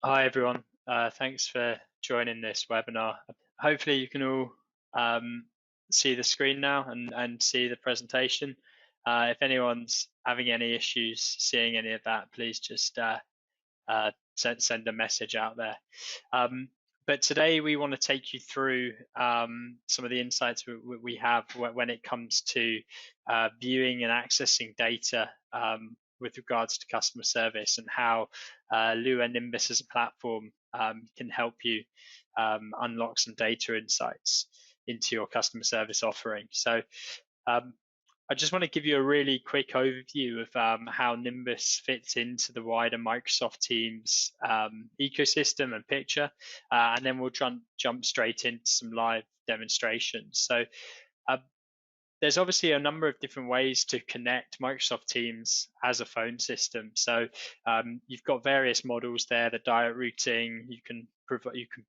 Hi everyone. Thanks for joining this webinar. Hopefully you can all um, see the screen now and see the presentation. If anyone's having any issues seeing any of that, please just send a message out there. But today we want to take you through some of the insights we have when it comes to viewing and accessing data with regards to customer service, and how Luware Nimbus as a platform can help you unlock some data insights into your customer service offering. So um, I just want to give you a really quick overview of how Nimbus fits into the wider Microsoft Teams ecosystem and picture, and then we'll jump straight into some live demonstrations. So uh, there's obviously a number of different ways to connect Microsoft Teams as a phone system. So you've got various models there, the diet routing. You can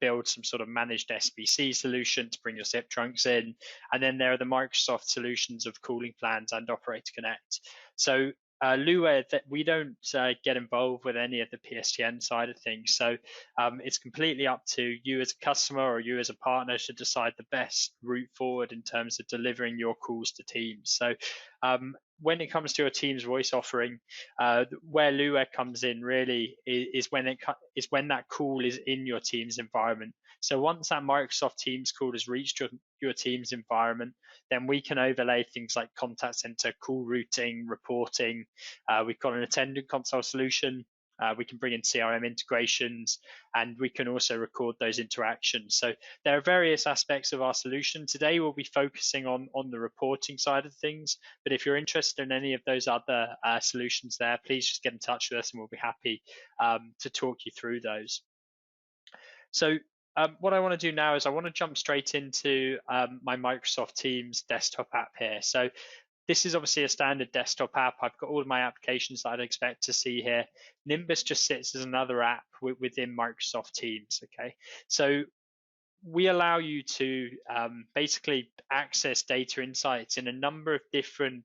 build some sort of managed SBC solution to bring your SIP trunks in, and then there are the Microsoft solutions of cooling plans and Operator Connect. So Luware, that we don't get involved with any of the PSTN side of things. So it's completely up to you as a customer or you as a partner to decide the best route forward in terms of delivering your calls to teams. So when it comes to your team's voice offering, where Luware comes in really is when that call is in your team's environment. So once that Microsoft Teams call has reached your team's environment, then we can overlay things like contact center, call routing, reporting. We've got an attendant console solution. We can bring in CRM integrations, and we can also record those interactions. So there are various aspects of our solution. Today we'll be focusing on the reporting side of things, but if you're interested in any of those other solutions there, please just get in touch with us and we'll be happy to talk you through those. So what I want to do now is I want to jump straight into my Microsoft Teams desktop app here. So this is obviously a standard desktop app. I've got all of my applications that I'd expect to see here. Nimbus just sits as another app within Microsoft Teams. Okay, so we allow you to basically access data insights in a number of different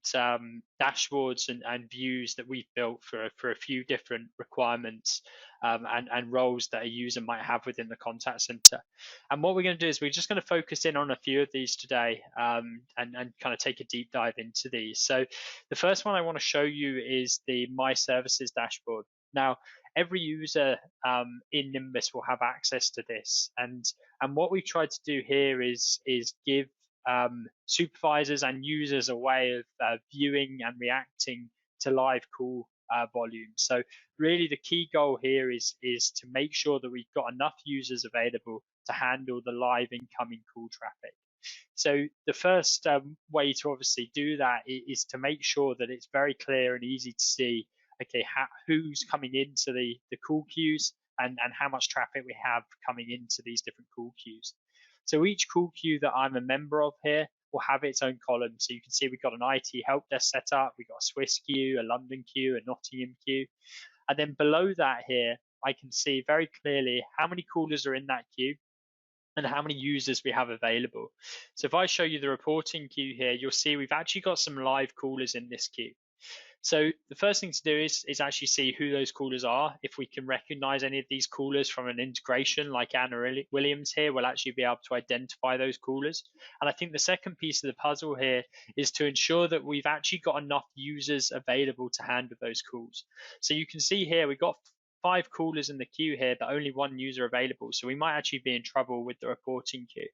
dashboards and views that we've built for a few different requirements and roles that a user might have within the contact center. And what we're going to do is we're just going to focus in on a few of these today and kind of take a deep dive into these. So the first one I want to show you is the My Services dashboard. Now, every user in Nimbus will have access to this, and what we've tried to do here is give supervisors and users a way of viewing and reacting to live call volumes. So really the key goal here is to make sure that we've got enough users available to handle the live incoming call traffic. So the first way to obviously do that is to make sure that it's very clear and easy to see, okay, who's coming into the call queues and how much traffic we have coming into these different call queues. So each call queue that I'm a member of here will have its own column. So you can see we've got an IT help desk set up, we've got a Swiss queue, a London queue, a Nottingham queue. And then below that here, I can see very clearly how many callers are in that queue and how many users we have available. So if I show you the reporting queue here, you'll see we've actually got some live callers in this queue. So the first thing to do is actually see who those callers are. If we can recognize any of these callers from an integration like Anna Williams here, we'll actually be able to identify those callers. And I think the second piece of the puzzle here is to ensure that we've actually got enough users available to handle those calls. So you can see here we've got 5 callers in the queue here, but only 1 user available. So we might actually be in trouble with the reporting queue.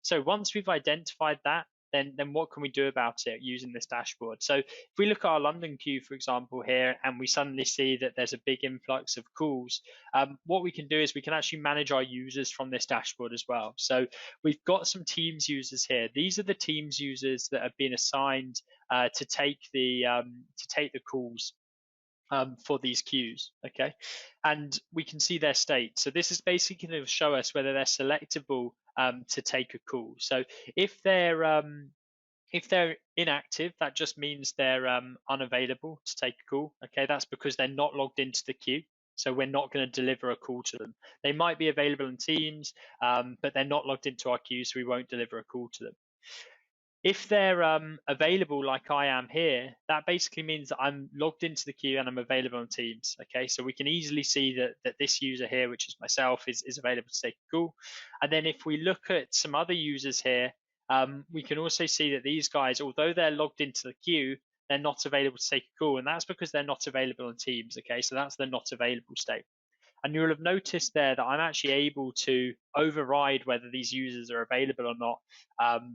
So once we've identified that, then what can we do about it using this dashboard? So if we look at our London queue, for example, here, and we suddenly see that there's a big influx of calls, what we can do is we can actually manage our users from this dashboard as well. So we've got some Teams users here. These are the Teams users that have been assigned to take the calls for these queues, okay? And we can see their state. So this is basically going to show us whether they're selectable to take a call. So if they're inactive, that just means they're unavailable to take a call. Okay, that's because they're not logged into the queue. So we're not going to deliver a call to them. They might be available in Teams, but they're not logged into our queue, so we won't deliver a call to them. If they're available like I am here, that basically means that I'm logged into the queue and I'm available on Teams. Okay, so we can easily see that this user here, which is myself, is available to take a call. And then if we look at some other users here, we can also see that these guys, although they're logged into the queue, they're not available to take a call, and that's because they're not available on Teams. Okay, so that's the not available state. And you'll have noticed there that I'm actually able to override whether these users are available or not,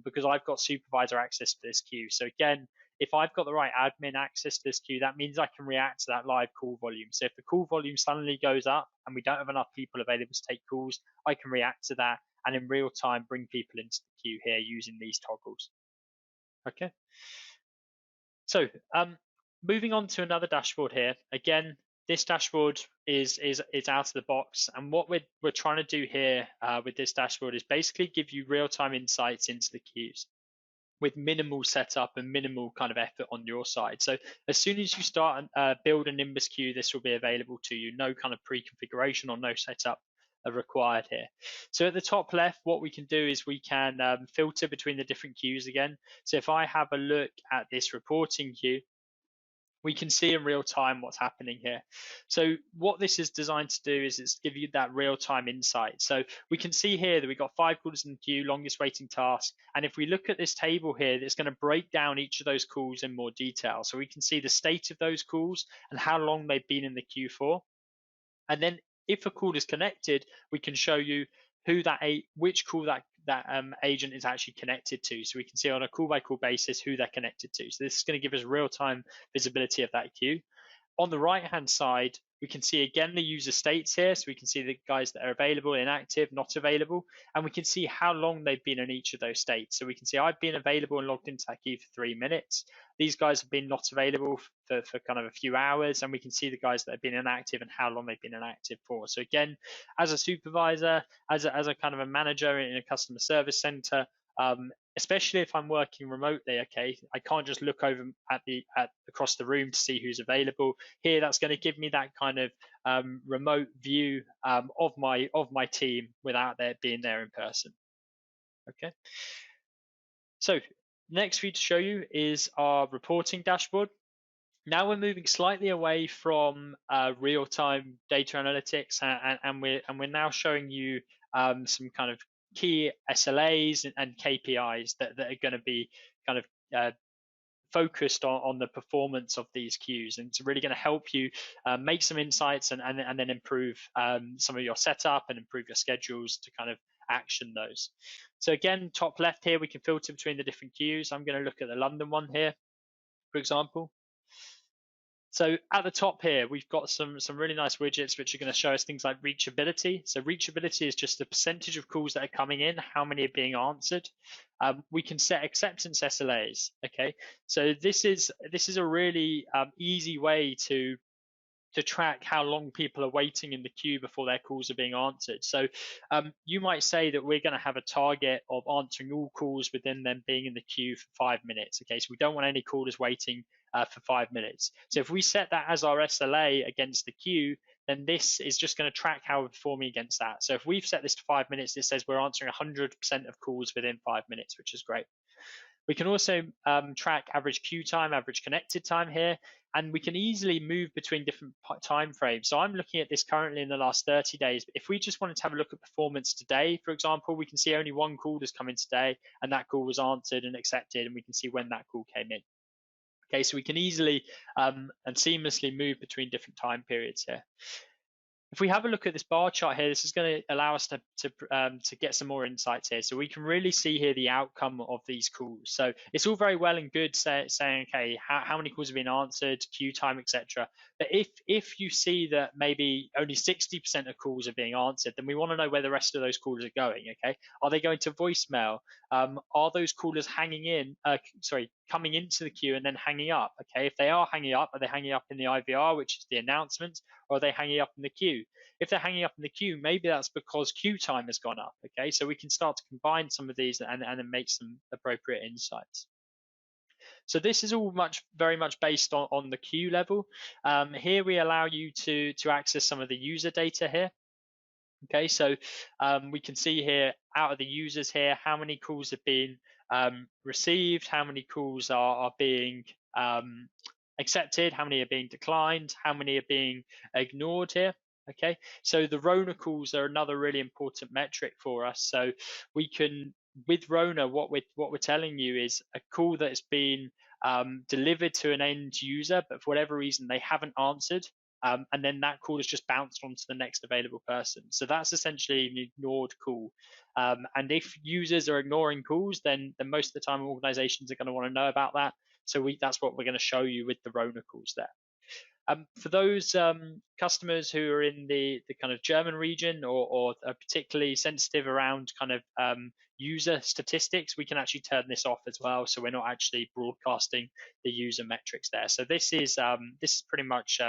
because I've got supervisor access to this queue. So again, if I've got the right admin access to this queue, that means I can react to that live call volume. So if the call volume suddenly goes up and we don't have enough people available to take calls, I can react to that and in real time bring people into the queue here using these toggles. Okay. So moving on to another dashboard here. Again, this dashboard is out of the box, and what we're trying to do here with this dashboard is basically give you real-time insights into the queues with minimal setup and minimal kind of effort on your side. So as soon as you start and build a Nimbus queue, this will be available to you. No kind of pre-configuration or no setup are required here. So at the top left, what we can do is we can filter between the different queues again. So if I have a look at this reporting queue, we can see in real time what's happening here. So what this is designed to do is it's give you that real time insight. So we can see here that we've got 5 calls in the queue, longest waiting task. And if we look at this table here, it's going to break down each of those calls in more detail. So we can see the state of those calls and how long they've been in the queue for. And then if a call is connected, we can show you which call that agent is actually connected to. So we can see on a call by call basis who they're connected to. So this is going to give us real time visibility of that queue. On the right hand side, we can see again the user states here. So we can see the guys that are available, inactive, not available, and we can see how long they've been in each of those states. So we can see I've been available and logged into that queue for 3 minutes. These guys have been not available for kind of a few hours, and we can see the guys that have been inactive and how long they've been inactive for. So again, as a supervisor, as a kind of a manager in a customer service center, especially if I'm working remotely, okay, I can't just look over at across the room to see who's available. Here, that's going to give me that kind of remote view of my team without being there in person. Okay. So next for you to show you is our reporting dashboard. Now we're moving slightly away from real-time data analytics, and we're now showing you some kind of key SLAs and KPIs that are going to be kind of focused on the performance of these queues, and it's really going to help you make some insights and then improve some of your setup and improve your schedules to kind of action those. So again, top left here, we can filter between the different queues. I'm going to look at the London one here, for example. So at the top here, we've got some really nice widgets which are going to show us things like reachability. So reachability is just the percentage of calls that are coming in, how many are being answered. We can set acceptance SLAs. Okay, so this is a really easy way to track how long people are waiting in the queue before their calls are being answered. So you might say that we're going to have a target of answering all calls within them being in the queue for 5 minutes. Okay, so we don't want any callers waiting for 5 minutes. So if we set that as our SLA against the queue, then this is just going to track how we're performing against that. So if we've set this to 5 minutes, it says we're answering 100% of calls within 5 minutes, which is great. We can also track average queue time, average connected time here, and we can easily move between different time frames. So I'm looking at this currently in the last 30 days. But if we just wanted to have a look at performance today, for example, we can see only one call has come in today, and that call was answered and accepted, and we can see when that call came in. Okay, so we can easily and seamlessly move between different time periods here. If we have a look at this bar chart here, this is going to allow us to get some more insights here. So we can really see here the outcome of these calls. So it's all very well and good saying, okay, how many calls have been answered, queue time, etc. But if you see that maybe only 60% of calls are being answered, then we want to know where the rest of those calls are going. Okay, are they going to voicemail? Are those callers coming into the queue and then hanging up? Okay, if they are hanging up, are they hanging up in the IVR, which is the announcement, or are they hanging up in the queue? If they're hanging up in the queue, maybe that's because queue time has gone up. Okay, so we can start to combine some of these and then make some appropriate insights. So this is all very much based on the queue level. Here we allow you to access some of the user data here. Okay, so we can see here out of the users here how many calls have been received, how many calls are being accepted, how many are being declined, how many are being ignored here. Okay, so the Rona calls are another really important metric for us. So we can, with Rona, what we're telling you is a call that has been delivered to an end user, but for whatever reason they haven't answered, and then that call is just bounced onto the next available person. So that's essentially an ignored call. And if users are ignoring calls, then most of the time organizations are going to want to know about that. So that's what we're going to show you with the Rona calls there. For those customers who are in the kind of German region or are particularly sensitive around kind of user statistics, we can actually turn this off as well. So we're not actually broadcasting the user metrics there. So this is pretty much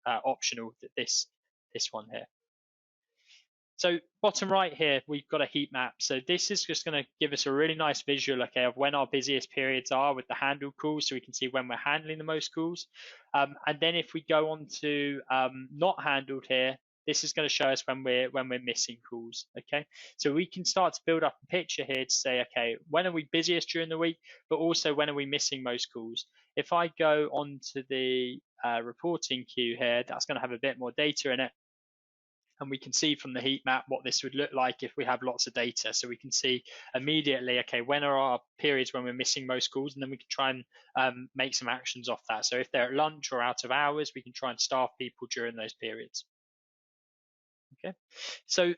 optional, this one here. So bottom right here, we've got a heat map. So this is just going to give us a really nice visual, okay, of when our busiest periods are with the handled calls, so we can see when we're handling the most calls. And then if we go on to not handled here, this is going to show us when we're missing calls, okay? So we can start to build up a picture here to say, okay, when are we busiest during the week, but also when are we missing most calls? If I go on to the reporting queue here, that's going to have a bit more data in it. And we can see from the heat map what this would look like if we have lots of data. So we can see immediately, okay, when are our periods when we're missing most calls, and then we can try and make some actions off that. So if they're at lunch or out of hours, we can try and staff people during those periods. Okay, so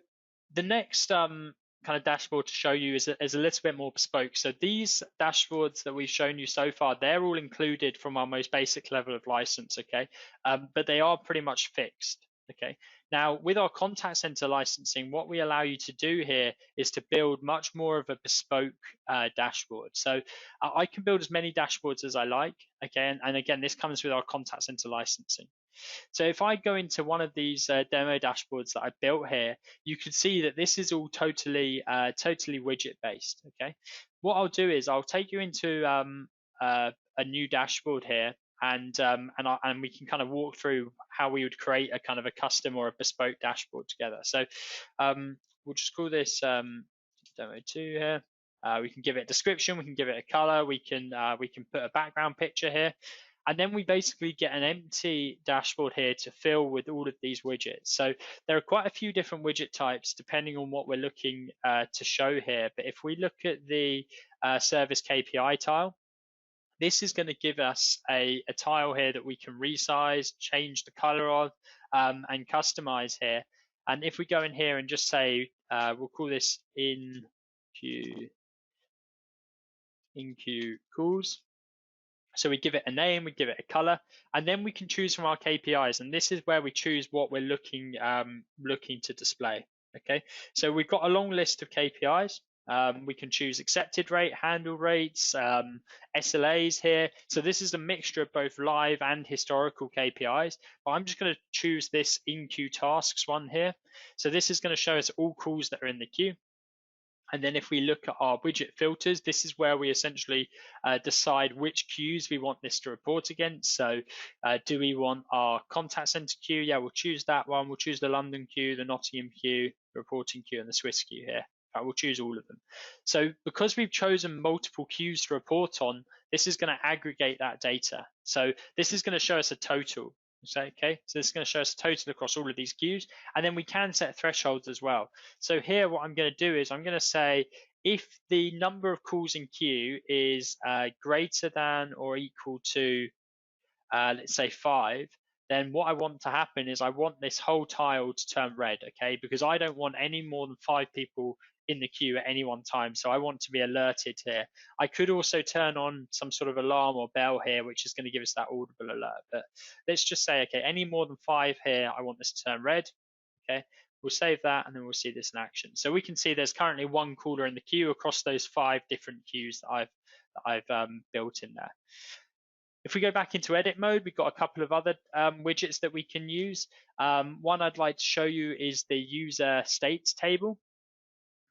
the next kind of dashboard to show you is a little bit more bespoke. So these dashboards that we've shown you so far, they're all included from our most basic level of license, okay? But they are pretty much fixed, okay? Now, with our contact center licensing, what we allow you to do here is to build much more of a bespoke dashboard. So I can build as many dashboards as I like, okay? And again, this comes with our contact center licensing. So if I go into one of these demo dashboards that I built here, you can see that this is all totally widget based, okay? What I'll do is I'll take you into a new dashboard here, and we can kind of walk through how we would create a kind of a custom or a bespoke dashboard together. So we'll just call this demo 2 here. We can give it a description, we can give it a color, we can put a background picture here. And then we basically get an empty dashboard here to fill with all of these widgets. So there are quite a few different widget types depending on what we're looking to show here. But if we look at the service KPI tile, this is going to give us a tile here that we can resize, change the color of, and customize here. And if we go in here and just say, we'll call this in queue calls. So we give it a name, we give it a color, and then we can choose from our KPIs. And this is where we choose what we're looking to display. Okay, so we've got a long list of KPIs. We can choose accepted rate, handle rates, SLAs here. So this is a mixture of both live and historical KPIs. But I'm just going to choose this in queue tasks one here. So this is going to show us all calls that are in the queue. And then if we look at our widget filters, this is where we essentially decide which queues we want this to report against. So do we want our contact center queue? Yeah, we'll choose that one. We'll choose the London queue, the Nottingham queue, the reporting queue, and the Swiss queue here. We'll choose all of them. So because we've chosen multiple queues to report on, this is going to aggregate that data. So this is going to show us a total. Okay, so this is going to show us a total across all of these queues, and then we can set thresholds as well. So here what I'm going to do is I'm going to say if the number of calls in queue is greater than or equal to let's say 5, then what I want to happen is I want this whole tile to turn red, okay, because I don't want any more than 5 people in the queue at any one time, so I want to be alerted here. I could also turn on some sort of alarm or bell here, which is going to give us that audible alert, but let's just say, okay, any more than 5 here, I want this to turn red, okay. We'll save that, and then we'll see this in action. So we can see there's currently 1 caller in the queue across those 5 different queues that I've built in there. If we go back into edit mode, we've got a couple of other widgets that we can use. One I'd like to show you is the user states table.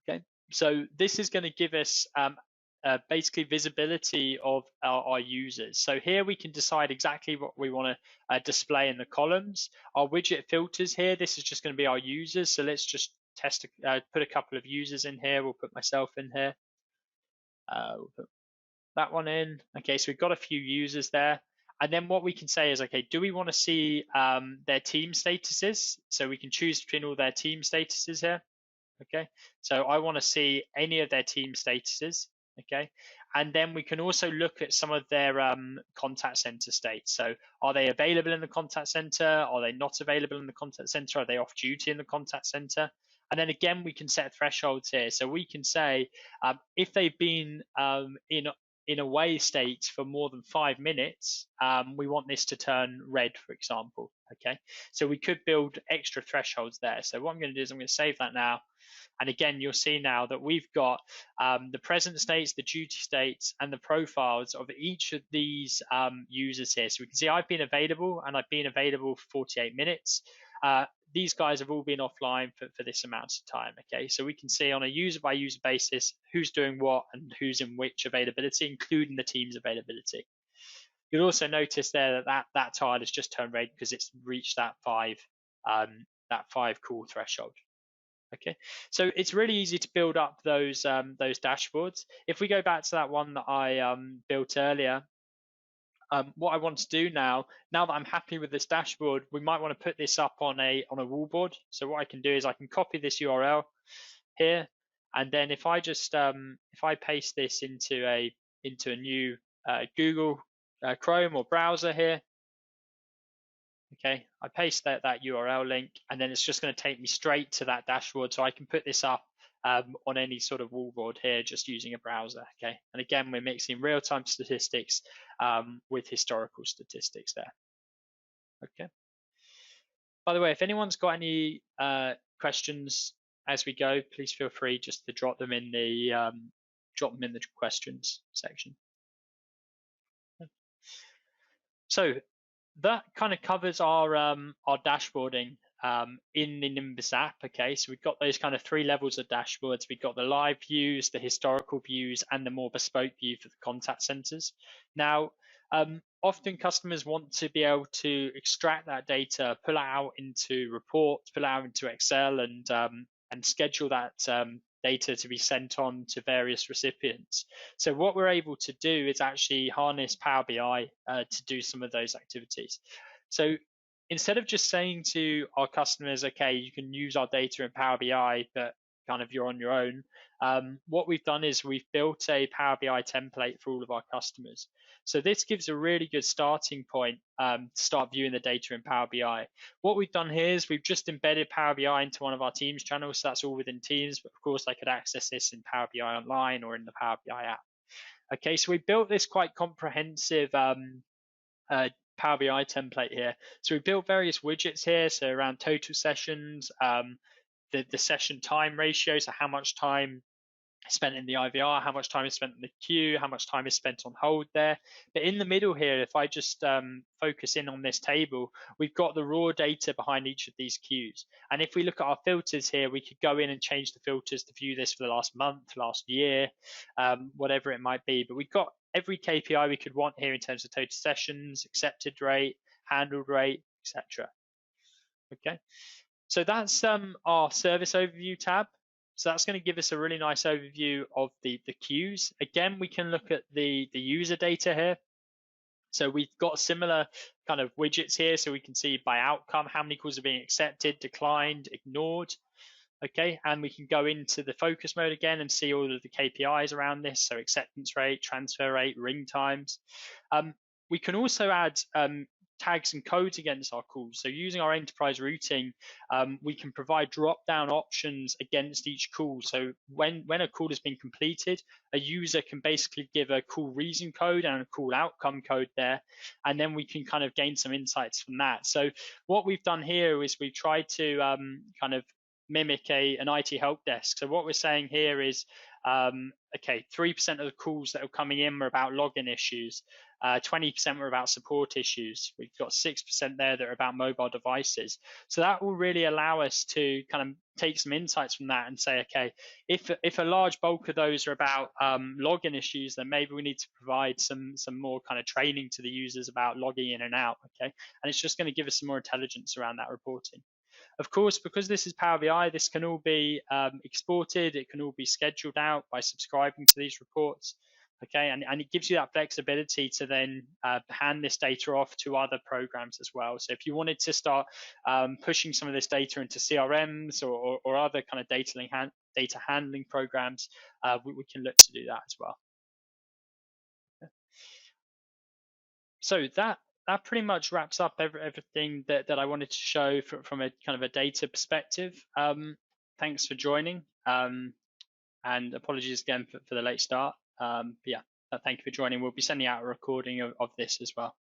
Okay, so this is going to give us basically visibility of our users. So here we can decide exactly what we want to display in the columns. Our widget filters here, this is just going to be our users. So let's just put a couple of users in here. We'll put myself in here. We'll put that one in. Okay, so we've got a few users there. And then what we can say is, okay, do we want to see their team statuses? So we can choose between all their team statuses here. Okay, so I want to see any of their team statuses. Okay, and then we can also look at some of their contact center states. So are they available in the contact center? Are they not available in the contact center? Are they off duty in the contact center? And then again, we can set thresholds here. So we can say if they've been in a away state for more than 5 minutes, we want this to turn red, for example. Okay, so we could build extra thresholds there. So what I'm going to do is I'm going to save that now. And again, you'll see now that we've got the present states, the duty states, and the profiles of each of these users here. So we can see I've been available, and I've been available for 48 minutes. These guys have all been offline for this amount of time. Okay, so we can see on a user by user basis who's doing what and who's in which availability, including the team's availability. You'll also notice there that tile has just turned red because it's reached that five call threshold. Okay, so it's really easy to build up those dashboards. If we go back to that one that I built earlier, what I want to do now that I'm happy with this dashboard, we might want to put this up on a wallboard. So what I can do is I can copy this URL here, and then if I just if I paste this into a new Google Chrome or browser here. Okay, I paste that URL link, and then it's just going to take me straight to that dashboard, so I can put this up on any sort of wallboard here just using a browser. Okay, and again, we're mixing real-time statistics with historical statistics there. Okay. By the way, if anyone's got any questions as we go, please feel free just to drop them in the questions section. So that kind of covers our dashboarding in the Nimbus app. Okay, so we've got those kind of 3 levels of dashboards. We've got the live views, the historical views, and the more bespoke view for the contact centers. Now, often customers want to be able to extract that data, pull it out into reports, pull it out into Excel, and schedule that data to be sent on to various recipients. So what we're able to do is actually harness Power BI to do some of those activities. So instead of just saying to our customers, okay, you can use our data in Power BI, but kind of you're on your own, what we've done is we've built a Power BI template for all of our customers. So this gives a really good starting point to start viewing the data in Power BI. What we've done here is we've just embedded Power BI into one of our Teams channels. So that's all within Teams, but of course I could access this in Power BI Online or in the Power BI app. Okay, so we built this quite comprehensive Power BI template here. So we built various widgets here, so around total sessions, the session time ratio, so how much time spent in the IVR, how much time is spent in the queue, how much time is spent on hold there. But in the middle here, if I just focus in on this table, we've got the raw data behind each of these queues. And if we look at our filters here, we could go in and change the filters to view this for the last month, last year, whatever it might be. But we've got every KPI we could want here in terms of total sessions, accepted rate, handled rate, etc. Okay, so that's our service overview tab. So that's going to give us a really nice overview of the queues. Again, we can look at the user data here. So we've got similar kind of widgets here. So we can see by outcome, how many calls are being accepted, declined, ignored. Okay, and we can go into the focus mode again and see all of the KPIs around this. So acceptance rate, transfer rate, ring times. We can also add tags and codes against our calls. So using our enterprise routing, we can provide drop-down options against each call. So when a call has been completed, a user can basically give a call reason code and a call outcome code there, and then we can kind of gain some insights from that. So what we've done here is we've tried to kind of mimic an IT help desk. So what we're saying here is, okay, 3% of the calls that are coming in were about login issues. 20% were about support issues. We've got 6% there that are about mobile devices. So that will really allow us to kind of take some insights from that and say, okay, if a large bulk of those are about login issues, then maybe we need to provide some more kind of training to the users about logging in and out. Okay, and it's just going to give us some more intelligence around that reporting. Of course, because this is Power BI, this can all be exported. It can all be scheduled out by subscribing to these reports. Okay, and it gives you that flexibility to then hand this data off to other programs as well. So if you wanted to start pushing some of this data into CRMs or other kind of data handling programs, we can look to do that as well. So that pretty much wraps up everything that I wanted to show from a kind of a data perspective. Thanks for joining, and apologies again for the late start. But yeah, thank you for joining. We'll be sending out a recording of this as well.